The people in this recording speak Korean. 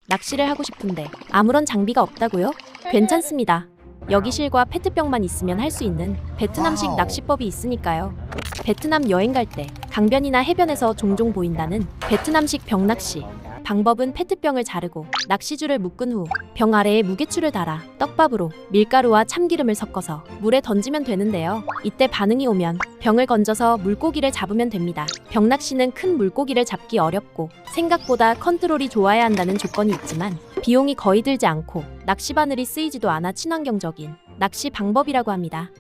낚시를 하고 싶은데 아무런 장비가 없다고요? 괜찮습니다. 여기 실과 페트병만 있으면 할 수 있는 베트남식 낚시법이 있으니까요. 베트남 여행 갈 때 강변이나 해변에서 종종 보인다는 베트남식 병낚시. 방법은 페트병을 자르고 낚시줄을 묶은 후 병 아래에 무게추를 달아 떡밥으로 밀가루와 참기름을 섞어서 물에 던지면 되는데요. 이때 반응이 오면 병을 건져서 물고기를 잡으면 됩니다. 병낚시는 큰 물고기를 잡기 어렵고 생각보다 컨트롤이 좋아야 한다는 조건이 있지만 비용이 거의 들지 않고 낚시 바늘이 쓰이지도 않아 친환경적인 낚시 방법이라고 합니다.